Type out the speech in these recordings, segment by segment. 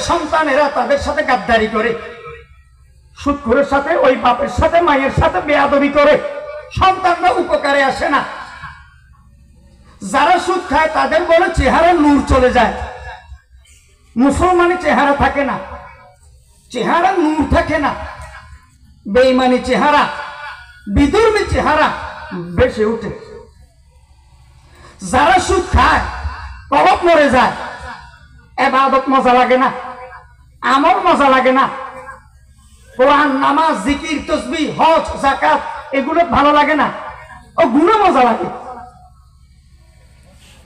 সন্তানেরা তাদের সাথে গাদ্দারি করে, সুদখোরের সাথে, ওই বাপের সাথে মায়ের সাথে বেয়াদবি করে, সন্তানরা উপকারে আসে না। যারা সুদ খায় তাদের বলে চেহারা নূর চলে যায়, মুসলমানের চেহারা থাকে না, চেহারা নূর থাকে না, বেঈমানি চেহারা, বিধর্মী চেহারা বেশি উঠে। যারা সুদ খায় কলব মরে যায়, ইবাদত মজা লাগে না, আমল মজা লাগে না, কোরআন, নামাজ, জিকির, তাসবিহ, হজ, যাকাত এগুলো ভালো লাগে না, ও গুনাহ মজা লাগে,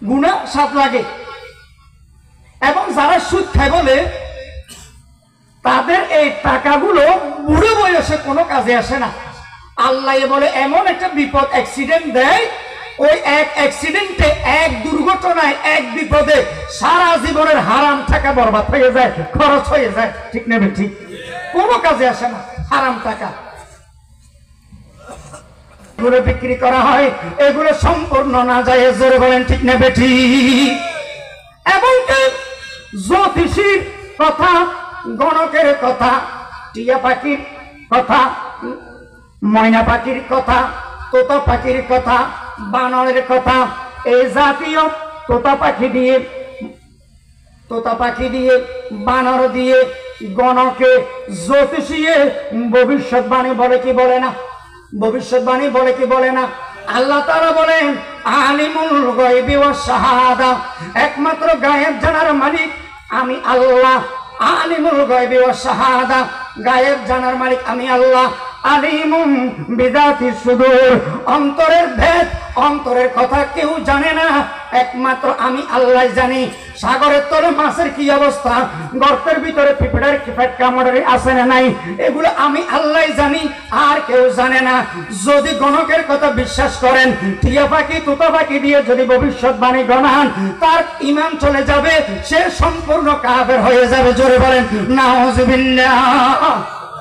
গুনাহ স্বাদ লাগে। এবং যারা সুদ খায় বলে তাদের এই টাকাগুলো বুড়ো বয়সে কোনো কাজে আসে না। আল্লাহ বলে এমন একটা বিপদ অ্যাক্সিডেন্ট দেয়, ওই এক অ্যাক্সিডেন্টে, এক দুর্ঘটনায়, এক বিপদে সারা জীবনের হারাম টাকা বরবাদ হয়ে যায়, খরচ হয়ে যায়। ঠিক নেবে ঠিক, কোনো কাজে আসে না হারাম টাকা। এগুলো বিক্রি করা হয়, এগুলো সম্পূর্ণ না যায়, জোরে বলেন ঠিক নেবে ঠিক। এবং জ্যোতিষীর কথা, গণকের কথা, টিয়া পাখির কথা, ময়না পাখির কথা, তোতা পাখির কথা, বানরের কথা, এই জাতীয় তোতা পাখি দিয়ে বানর দিয়ে গণকে জ্যোতিষীয় ভবিষ্যৎবাণী বলে কি বলে না? ভবিষ্যৎবাণী বলে কি বলে না? আল্লাহ তাআলা বলেন আলিমুল গায়বি ওয়াশ শাহাদা, একমাত্র গায়েব জানার মালিক আমি আল্লাহ। আলিমুল গায়বি ওয়াশ শাহাদা, গায়েব জানার মালিক আমি আল্লাহ। আলিমুম বিযাতিস সুদূর, অন্তরের ভেদ, অন্তরের কথা কেউ জানে না, একমাত্র আমি আল্লাহ জানি। সাগরের তলে মাছের কি অবস্থা, গর্তের ভিতরে পিঁপড়ার কি পেট কামড়ে আছে না নাই, এগুলো আমি আল্লাহ জানি, আর কেউ জানে না। যদি গণকের কথা বিশ্বাস করেন, টিয়া পাখি, তোতা পাখি দিয়ে যদি ভবিষ্যৎবাণী গণান, তার ঈমান চলে যাবে, সে সম্পূর্ণ কাফের হয়ে যাবে। জোরে বলেন নাউযুবিল্লাহ।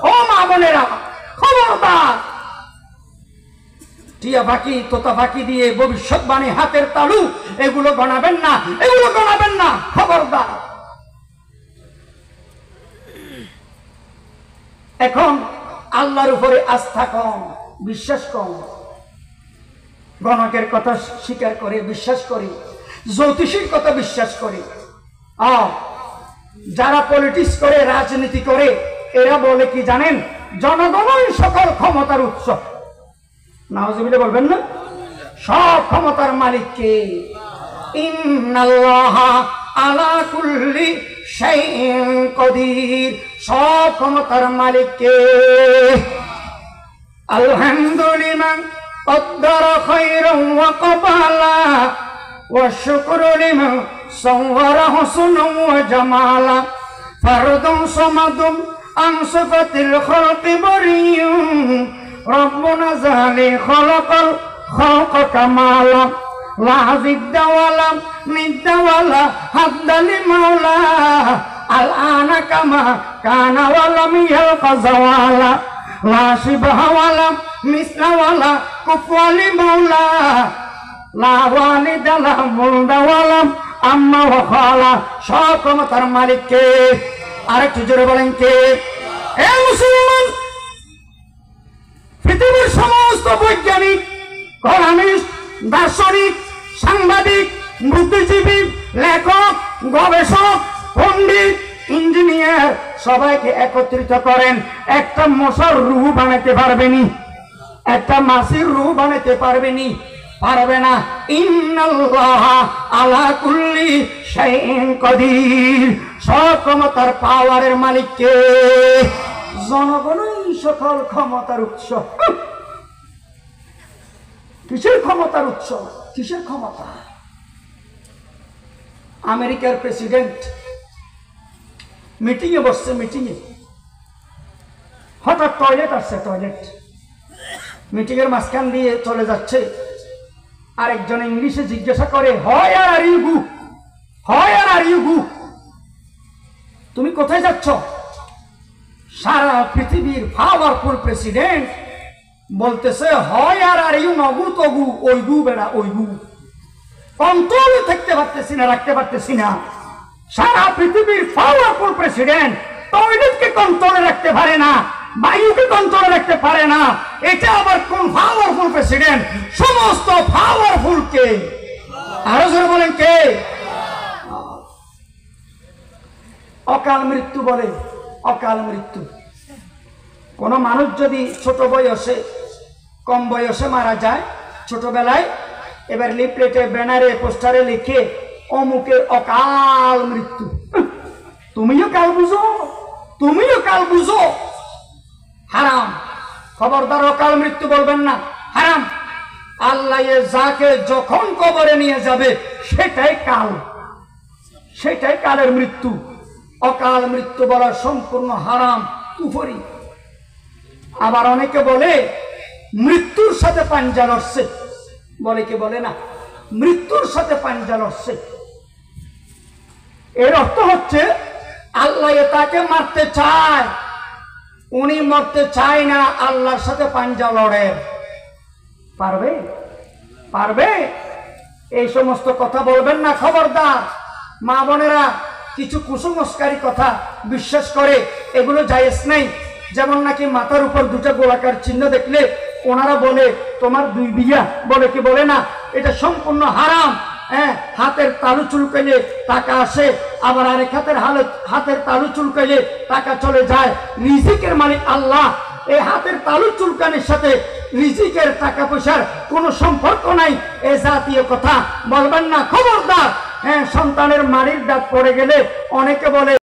ও মা বোনেরা, খবরদার, টিয়া পাখি, তোতা পাখি দিয়ে ভবিষ্যৎবাণী, হাতের তালু, এগুলো গণাবেন না, এগুলো গণাবেন না, খবরদার। এখন আল্লাহর উপরে আস্থা কম, বিশ্বাস কম, গণকের কথা স্বীকার করে বিশ্বাস করি, জ্যোতিষীর কথা বিশ্বাস করি। যারা পলিটিক্স করে, রাজনীতি করে, এরা বলে কি জানেন? জনগণই সকল ক্ষমতার উৎস। নাউযুবিল্লাহ বলবেন না? সব ক্ষমতার মালিক কে? ইন্নাল্লাহা আলা কুল্লি শাইইন কাদির, সব ক্ষমতার মালিক কে? আলহামদুলিল্লাহ কদ্দারা খায়রান ওয়া কাবালা ওয়া শুকরু লিমান সাওয়ারা হুসনান ওয়া জামালা ফারদুন সামাদুন আন সিফাতিল খালকি বারিয়ুন রব্বুনা জালি খলাকাল খালকা কামালা লা জিদ্দা ওয়ালা নিদ্দা ওয়ালা হাদ্দালি মাওলা আল আনা কামা কানা ওয়ালাম ইয়ালকা জাওয়ালা লা শিবহা ওয়ালা মিসলা ওয়ালা কুফওয়ালি মাওলা লা ওয়ালিদা লা মুলদা ওয়ালা আম্মা ওয়া খালা। সব ক্ষমতার মালিক কে? আরেকটু জোরে বলেন কে? এ মুসলমান, পৃথিবীর সমস্ত বৈজ্ঞানিক, কলামিস্ট, দার্শনিক, সাংবাদিক, বুদ্ধিজীবী, লেখক, গবেষক, পণ্ডিত, ইঞ্জিনিয়ার সবাইকে একত্রিত করেন, একটা মশার রূহ বানাতে পারবেনি, একটা মাছির রূহ বানাতে পারবেনি, পারবে না। ইন্নাল্লাহা আলা কুল্লি শাইইন কাদির, সব ক্ষমতার পাওয়ারের মালিক কে? জনগণই সকল ক্ষমতার উৎস। কিসের ক্ষমতার উৎস? কিসের ক্ষমতা? আমেরিকার প্রেসিডেন্ট মিটিংয়ে বসছে, মিটিংয়ে হঠাৎ টয়লেট আসছে, টয়লেট মিটিং এর মাঝখান দিয়ে চলে যাচ্ছে। আরেকজন ইংলিশে জিজ্ঞাসা করে, হোয়ার are you go, where are you go, তুমি কোথায় যাচ্ছ? সারা পৃথিবীর পাওয়ারফুল প্রেসিডেন্ট বলতেছে, হোয়ার আর ইউ, নগু তগু, ওই গু বেড়া, ওই গু, কন্ট্রোলে থাকতে পারতেছি না, রাখতে পারতেছি না। সারা পৃথিবীর পাওয়ারফুল প্রেসিডেন্ট প্রেসিডেন্ট টয়লেটকে কন্ট্রোলে রাখতে পারে না, বায়ুকে কন্ট্রোলে রাখতে পারে না, এটা আবার কোন পাওয়ারফুল প্রেসিডেন্ট? সমস্ত পাওয়ারফুল কে? আরো জোরে বলেন কে? অকাল মৃত্যু বলে, অকাল মৃত্যু। কোন মানুষ যদি ছোট বয়সে, কম বয়সে মারা যায়, ছোটবেলায়, এবার লিফলেটে, ব্যানারে, পোস্টারে লিখে অমুকের অকাল মৃত্যু। তুমিও কাল বুঝো, তুমিও কাল বুঝো, হারাম। খবরদার অকাল মৃত্যু বলবেন না, হারাম। আল্লাহ যাকে যখন কবরে নিয়ে যাবে সেটাই কাল, সেটাই কালের মৃত্যু। অকাল মৃত্যু বলা সম্পূর্ণ হারাম, কুফরি। আবার অনেকে বলে মৃত্যুর সাথে পাঞ্জা লড়ছে, বলে কি বলে না, মৃত্যুর সাথে পাঞ্জা লড়ছে। এর অর্থ হচ্ছে আল্লাহ তাকে মারতে চায়, উনি মরতে চায় না, আল্লাহর সাথে পাঞ্জা লড়ে। পারবে? পারবে? এই সমস্ত কথা বলবেন না, খবরদার। মা বোনেরা কিছু কুসংস্কারী কথা বিশ্বাস করে, এগুলো জায়েজ নেই। যেমন নাকি মাথার উপর দুটো গোলাকার চিহ্ন দেখলে ওনারা বলে তোমার 2 বিঘা, বলে কি বলে না, এটা সম্পূর্ণ হারাম। হ্যাঁ, হাতের তালু চুলকাইলে টাকা আসে, আবার আরেক হাতের তালু চুলকাইলে টাকা চলে যায়। রিজিকের মালিক আল্লাহ। এই হাতের তালু চুলকানির সাথে রিজিকের টাকা পয়সার কোনো সম্পর্ক নাই। এ জাতীয় কথা বলবেন না, খবরদার। হ্যাঁ, সন্তানের মারির দাঁত পড়ে গেলে অনেকে বলে